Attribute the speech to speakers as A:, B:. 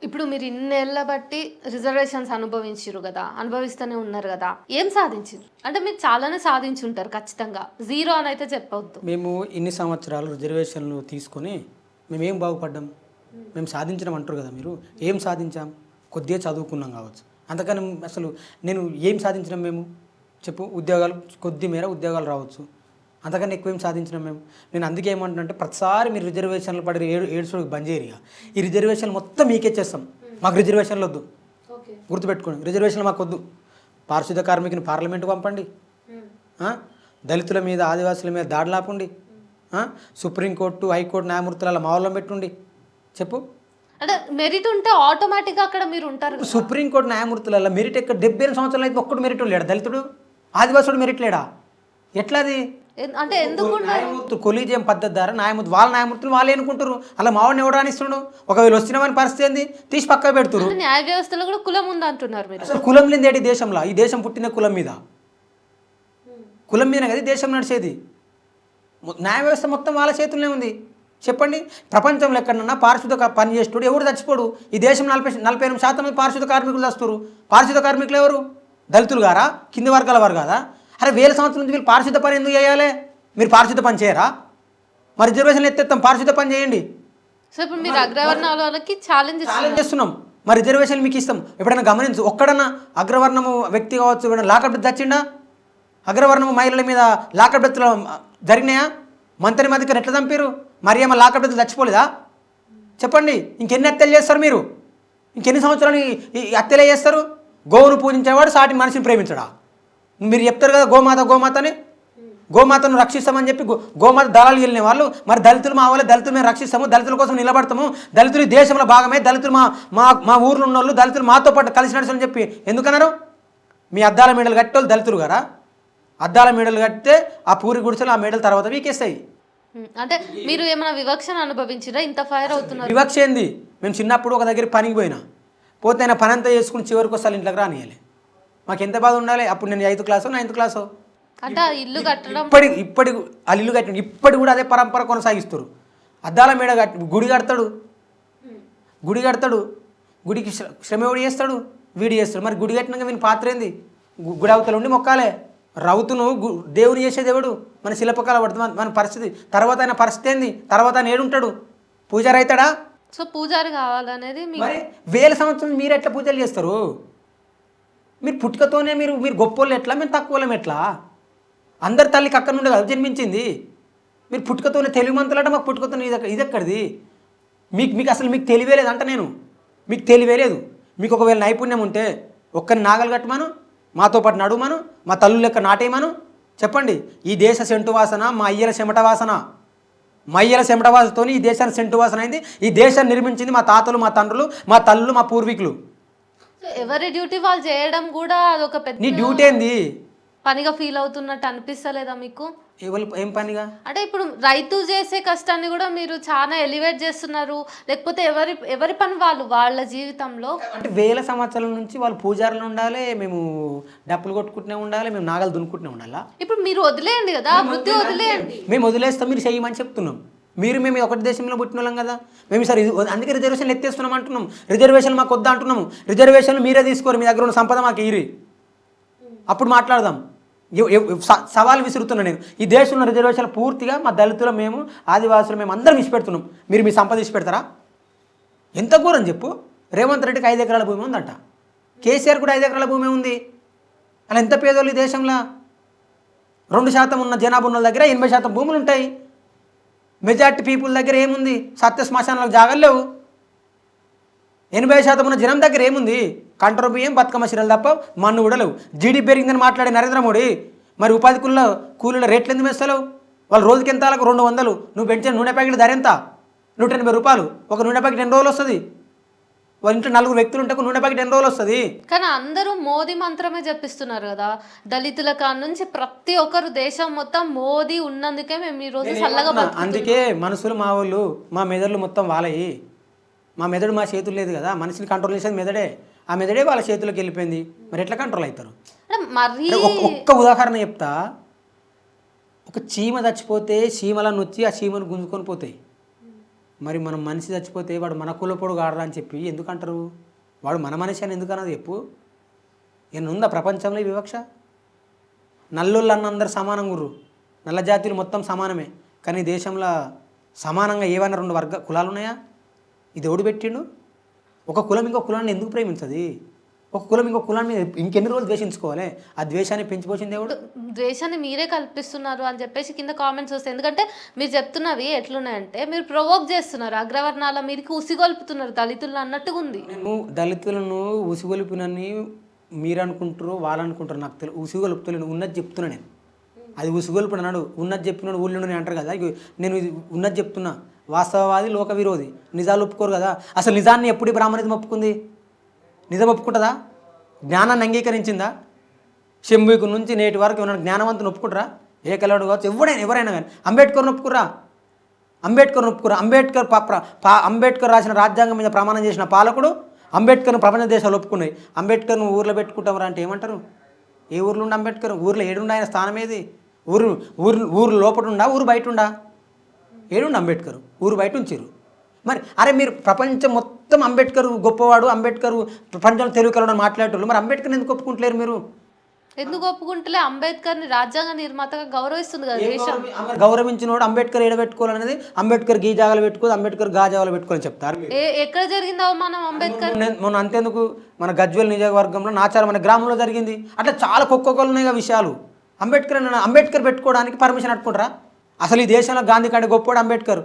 A: ఇప్పుడు మీరు ఇన్నేళ్ల బట్టి రిజర్వేషన్స్ అనుభవించారు కదా, అనుభవిస్తూనే ఉన్నారు కదా, ఏం సాధించారు? అంటే మీరు చాలానే సాధించుంటారు ఖచ్చితంగా, జీరో అని అయితే చెప్పవద్దు.
B: మేము ఇన్ని సంవత్సరాలు రిజర్వేషన్లు తీసుకొని మేమేం బాగుపడ్డాం? మేము సాధించడం అంటారు కదా మీరు, ఏం సాధించాం? కొద్దిగా చదువుకున్నాం కావచ్చు, అంతకని అసలు నేను ఏం సాధించినాం మేము చెప్పు? ఉద్యోగాలు కొద్ది మేర ఉద్యోగాలు రావచ్చు, అంతకన్నా ఎక్కువ ఏం సాధించినాం మేము? నేను అందుకే ఏమంటున్నా, ప్రతిసారి మీరు రిజర్వేషన్లు పడి ఏడ్చుడికి బంద్ చేయరు. ఈ రిజర్వేషన్ మొత్తం మీకే చేస్తాం, మాకు రిజర్వేషన్లు వద్దు, గుర్తుపెట్టుకోండి. రిజర్వేషన్లు మాకు వద్దు. పారిశుద్ధ కార్మికుని పార్లమెంటుకు పంపండి, దళితుల మీద ఆదివాసుల మీద దాడులు ఆపండి, సుప్రీంకోర్టు హైకోర్టు న్యాయమూర్తుల మావల్లో పెట్టుండి. చెప్పు,
A: అంటే మెరిట్ ఉంటే ఆటోమేటిక్గా అక్కడ మీరు ఉంటారు.
B: సుప్రీంకోర్టు న్యాయమూర్తులలో మెరిట్ ఎక్కడ? 70 సంవత్సరాలు అయితే ఒక్కడు మెరిట్ లేడా? దళితుడు ఆదివాసుడు మెరిట్ లేడా? ఎట్లాది?
A: అంటే ఎందుకు
B: న్యాయమూర్తి కొలీజియం పద్ధతి ద్వారా న్యాయమూర్తి వాళ్ళ న్యాయమూర్తులు వాళ్ళే అనుకుంటారు. అలా మావాడిని ఎవడు రానిస్తున్నాడు? ఒకవేళ వచ్చినామని పరిస్థితి ఏంది? తీసి పక్క పెడుతురు.
A: న్యాయ వ్యవస్థలో కూడా కులం ఉంది అంటున్నారు మీరు.
B: అసలు కులం లేదేటి దేశంలో? ఈ దేశం పుట్టిన కులం మీద, కులం మీద కదా దేశం నడిచేది. న్యాయ వ్యవస్థ మొత్తం వాళ్ళ చేతుల్లోనే ఉంది. చెప్పండి, ప్రపంచంలో ఎక్కడన్నా పారిశుద్ధ పని చేసేటోడు ఎవరు చచ్చిపోడు. ఈ దేశం 48% పారిశుద్ధ కార్మికులు చస్తారు. పారిశుద్ధ కార్మికులు ఎవరు? దళితులు గారా? కింది వర్గాల వారు కాదా? అరే 1000 సంవత్సరాల నుంచి వీళ్ళు పారిశుద్ధ పని ఎందుకు చేయాలి? మీరు పారిశుద్ధ పని చేయరా? మరి రిజర్వేషన్లు ఎత్తేస్తాం, పారిశుద్ధ పని చేయండి.
A: సో ఇప్పుడు మీరు అగ్రవర్ణాల వాళ్ళకి ఛాలెంజ్
B: చేస్తున్నాం. మరి రిజర్వేషన్లు మీకు ఇస్తాం. ఎప్పుడైనా గమనించు, ఒక్కడన్నా అగ్రవర్ణము వ్యక్తి కావచ్చు ఎవరైనా లాకప్ డెత్ వచ్చిండా? అగ్రవర్ణము మహిళల మీద లాకప్ డెత్లు జరిగినాయా? మంత్రి మధ్యకర్ ఎట్లా చంపారు? మరి ఏమో లాకప్ డెత్లు చచ్చిపోలేదా? చెప్పండి, ఇంకెన్ని హత్యలు చేస్తారు మీరు? ఇంకెన్ని సంవత్సరాలు ఈ హత్యలే చేస్తారు? గోవును పూజించేవాడు సాటి మనిషిని ప్రేమించడా? మీరు చెప్తారు కదా గోమాత గోమాత అని, గోమాతను రక్షిస్తామని చెప్పి గోమాత దళాలు వెళ్ళిన వాళ్ళు, మరి దళితులు మా వాళ్ళు దళితులు మేము రక్షిస్తాము, దళితుల కోసం నిలబడతాము, దళితులు ఈ దేశంలో భాగమే, దళితులు మా ఊర్లో ఉన్న వాళ్ళు దళితులు మాతో పాటు కలిసి నడుచుని చెప్పి ఎందుకన్నారు? మీ అద్దాల మేడలు కట్టేవాళ్ళు దళితులు గారా? అద్దాల మేడలు కట్టితే ఆ పూరి గుడిసెలు ఆ మేడల తర్వాత వీకేస్తాయి.
A: అంటే మీరు ఏమైనా వివక్షను అనుభవించినా ఇంత ఫైర్ అవుతున్నారు?
B: వివక్ష ఏంది? మేము చిన్నప్పుడు ఒక దగ్గర పనికి పోతే ఆయన పని అంతా చేసుకుని చివరికి వస్తారు ఇంట్లోకి రానియాలి. మాకు ఎంత బాధ ఉండాలి? అప్పుడు నేను 5th క్లాసో 9th క్లాసో.
A: అంటే ఇల్లు కట్టడం
B: ఇప్పటి ఆ ఇల్లు కట్టడం ఇప్పటి కూడా అదే పరంపర కొనసాగిస్తారు. అద్దాల మేడ గుడి కడతాడు, గుడికి శ్రమ ఎవడు చేస్తాడు? వీడి చేస్తాడు. మరి గుడి కట్టినాక వీని పాత్ర ఏంది? గుడి అవతల ఉండి మొక్కాలే. రౌతును దేవుని చేసేది ఎవడు? మన శిల్పకాల పడుతుంది మన పరిస్థితి. తర్వాత ఆయన పరిస్థితి ఏంది? తర్వాత ఆయన ఏడుంటాడు? పూజారి అవుతాడా?
A: సో పూజారి కావాలనేది
B: మరి 1000 సంవత్సరం మీరు ఎట్లా పూజలు చేస్తారు? మీరు పుట్టుకతోనే మీరు గొప్పోళ్ళు ఎట్లా, మేము తక్కువలం ఎట్లా? అందరి తల్లికి అక్కడ నుండి కదా జన్మించింది. మీరు పుట్టుకతోనే తెలివిమంతులంటే మాకు పుట్టుకతోనే ఇది ఎక్కడిది? మీకు అసలు మీకు తెలివేలేదు అంట. నేను మీకు తెలివేలేదు. మీకు ఒకవేళ నైపుణ్యం ఉంటే ఒక్కరిని నాగలు కట్టమను, మాతో పాటు నడుమను, మా తల్లు లెక్క నాటేయమను. చెప్పండి, ఈ దేశ సెంటు వాసన మా అయ్యల చెమట వాసన, మా అయ్యల చెమట వాసనతో ఈ దేశాన్ని సెంటు వాసన అయింది. ఈ దేశాన్ని నిర్మించింది మా తాతలు, మా తండ్రులు, మా తల్లులు, మా పూర్వీకులు.
A: ఎవరి డ్యూటీ వాళ్ళు చేయడం కూడా అదొక పెద్ద
B: నీ డ్యూటీ ఏంది?
A: పనిగా ఫీల్ అవుతున్నట్టు అనిపిస్తలేదా మీకు?
B: ఏం పనిగా?
A: అంటే ఇప్పుడు రైతు చేసే కష్టాన్ని కూడా మీరు చాలా ఎలివేట్ చేస్తున్నారు. లేకపోతే ఎవరి పని వాళ్ళ జీవితంలో
B: అంటే 1000 సంవత్సరాల నుంచి వాళ్ళు పూజారులు ఉండాలి, మేము డప్పులు కొట్టుకుంటూనే ఉండాలి, మేము నాగలు దున్నుకుంటూనే ఉండాలా?
A: ఇప్పుడు మీరు వదిలేయండి కదా, వృత్తి వదిలేయండి.
B: మేము వదిలేస్తాం, మీరు చేయమని చెప్తున్నాం. మేము ఒకటి దేశంలో పుట్టిన వాళ్ళం కదా. మేము సరే అందుకే రిజర్వేషన్లు ఎత్తేస్తున్నాం అంటున్నాం. రిజర్వేషన్లు మాకు వద్దా అంటున్నాము. రిజర్వేషన్లు మీరే తీసుకోరు, మీ దగ్గర ఉన్న సంపద మాకు ఇరి, అప్పుడు మాట్లాడదాం. సవాల్ విసురుతున్నా నేను. ఈ దేశంలో రిజర్వేషన్లు పూర్తిగా మా దళితులు, మేము ఆదివాసులు, మేము అందరం ఇచ్చిపెడుతున్నాం. మీరు మీ సంపద ఇచ్చిపెడతారా? ఎంత ఘోరం చెప్పు. రేవంత్ రెడ్డికి 5 ఎకరాల భూమి ఉందంట, కేసీఆర్ కూడా 5 ఎకరాల భూమి ఉంది. అలా ఎంత పేదోళ్ళు ఈ దేశంలో? 2% ఉన్న జనాభా ఉన్న దగ్గర 80% భూములు ఉంటాయి. మెజార్టీ పీపుల్ దగ్గర ఏముంది? సత్య శ్మశానాలకు జాగాలు లేవు. 80% ఉన్న జనం దగ్గర ఏముంది? కంట్రోల్ బియ్యం, బతుకమ్మ చీరలు తప్ప మన్ను కూడా లేవు. జీడీ పెరిగిందని మాట్లాడే నరేంద్ర మోడీ మరి ఉపాధి కూలీల రేట్లు ఎందుకు వేస్తలేవు? వాళ్ళు రోజుకి ఎంత? 200. నువ్వు పెంచిన నూనె ప్యాకెట్ ధర ఎంత? 180 రూపాయలు. ఒక నూనె ప్యాకెట్ ఎన్ని రోజులు వస్తుంది? వాళ్ళ ఇంట్లో 4 వ్యక్తులు ఉంటే నూనె ప్యాకెట్ ఎన్ని రోజులు వస్తుంది?
A: కానీ అందరూ మోదీ మంత్రమే చెప్పిస్తున్నారు కదా. దళితుల కాడ నుంచి ప్రతి ఒక్కరు దేశం మొత్తం మోదీ ఉన్నందుకే మేము ఈ రోజు చల్లగా బతుకుతున్నాం.
B: అందుకే మనసులు మా వాళ్ళు, మా మెదడులు మొత్తం వాళ్ళయి. మా మెదడు మా చేతులు లేదు కదా. మనిషిని కంట్రోల్ చేసేది మెదడే. ఆ మెదడే వాళ్ళ చేతుల్లోకి వెళ్ళిపోయింది. మరి ఎట్లా కంట్రోల్ అవుతారు? ఒక్క ఉదాహరణ చెప్తా. ఒక చీమ చచ్చిపోతే చీమలను వచ్చి ఆ చీమను గుంజుకొని పోతాయి. మరి మనం మనిషి చచ్చిపోతే వాడు మన కులపోడు కాడరా అని చెప్పి ఎందుకంటారు? వాడు మన మనిషి అని ఎందుకన్నది చెప్పు. ఏమన్నా ఉందా ప్రపంచంలో ఈ వివక్ష? నల్లోళ్ళు అన్న అందరు సమానంగా గుర్రు, నల్ల జాతీయులు మొత్తం సమానమే. కానీ దేశంలో సమానంగా ఏవైనా 2 కులాలు ఉన్నాయా? ఇది ఎవడు పెట్టిండు? ఒక కులం ఇంకో కులాన్ని ఎందుకు ప్రేమించది? ఒక కులం ఇంకో కులాన్ని ఇంకెన్ని రోజులు ద్వేషించుకోవాలి? ఆ ద్వేషాన్ని పెంచిపోసింది ఎవడు?
A: ద్వేషాన్ని మీరే కల్పిస్తున్నారు అని చెప్పేసి కింద కామెంట్స్ వస్తాయి. ఎందుకంటే మీరు చెప్తున్నవి ఎట్లున్నాయంటే మీరు ప్రొవోక్ చేస్తున్నారు, అగ్రవర్ణాల మీదకి ఉసిగొల్పుతున్నారు దళితులను అన్నట్టుగా ఉంది.
B: నేను దళితులను ఉసిగొలిపినని మీరు అనుకుంటారు, వాళ్ళు అనుకుంటారు, నాకు తెలియదు. ఉసిగొలుపుతలేను, ఉన్నది చెప్తున్నా నేను. అది ఉసిగొలుపుడు అన్నాడు, ఉన్నది చెప్పినాడు ఊళ్ళో అంటారు కదా. నేను ఇది ఉన్నది చెప్తున్నా. వాస్తవవాది లోక విరోధి, నిజాలు ఒప్పుకోరు కదా. అసలు నిజాన్ని ఎప్పుడు బ్రాహ్మణిజం ఒప్పుకుంది? నిజం ఒప్పుకుంటుందా? జ్ఞానాన్ని అంగీకరించిందా? శంభుకు నుంచి నేటి వరకు ఏమన్నా జ్ఞానవంతుని ఒప్పుకుంటారా? ఏకలవుడు కావచ్చు, ఎవరైనా కానీ. అంబేద్కర్ని ఒప్పుకురా? అంబేద్కర్ రాసిన రాజ్యాంగం మీద ప్రమాణం చేసిన పాలకుడు అంబేద్కర్ను ప్రపంచ దేశాలు ఒప్పుకున్నాయి. అంబేద్కర్ను ఊర్లో పెట్టుకుంటామరా అంటే ఏమంటారు? ఏ ఊర్లో ఉండి అంబేద్కర్? ఊర్లో ఏడుండ ఆయన స్థానం ఏది? ఊరు లోపల ఉండా, ఊరు బయట ఉండా? ఏడుండి అంబేద్కర్? ఊరు బయట ఉంచారు. మరి అరే మీరు ప్రపంచం మొత్తం అంబేద్కర్ గొప్పవాడు, అంబేద్కర్ ప్రపంచంలో తెలుగు కలవడం మాట్లాడేటోళ్ళు, మరి అంబేద్కర్ని ఎందుకు ఒప్పుకుంటలేరు మీరు?
A: ఎందుకు ఒప్పుకుంటలే? అంబేద్కర్ని రాజ్యాంగ నిర్మాతగా గౌరవిస్తుంది కదా దేశం.
B: గౌరవించినోడు అంబేద్కర్ ఏడబెట్టుకోవాలనేది, అంబేద్కర్ గీ జాగాలు పెట్టుకోదు, అంబేద్కర్ గా జాగాలు పెట్టుకోని చెప్తారు.
A: ఎక్కడ జరిగింది అవమానం అంబేద్కర్?
B: మొన్న అంతేందుకు మన గజ్వేల్ నియోజకవర్గంలో నాచారం అనే గ్రామంలో జరిగింది. అట్లా చాలా ఒక్కొక్కరు ఉన్నాయి విషయాలు. అంబేద్కర్ పెట్టుకోవడానికి పర్మిషన్ అట్టుకుంటారా? అసలు ఈ దేశంలో గాంధీ కంటే గొప్పవాడు అంబేద్కర్.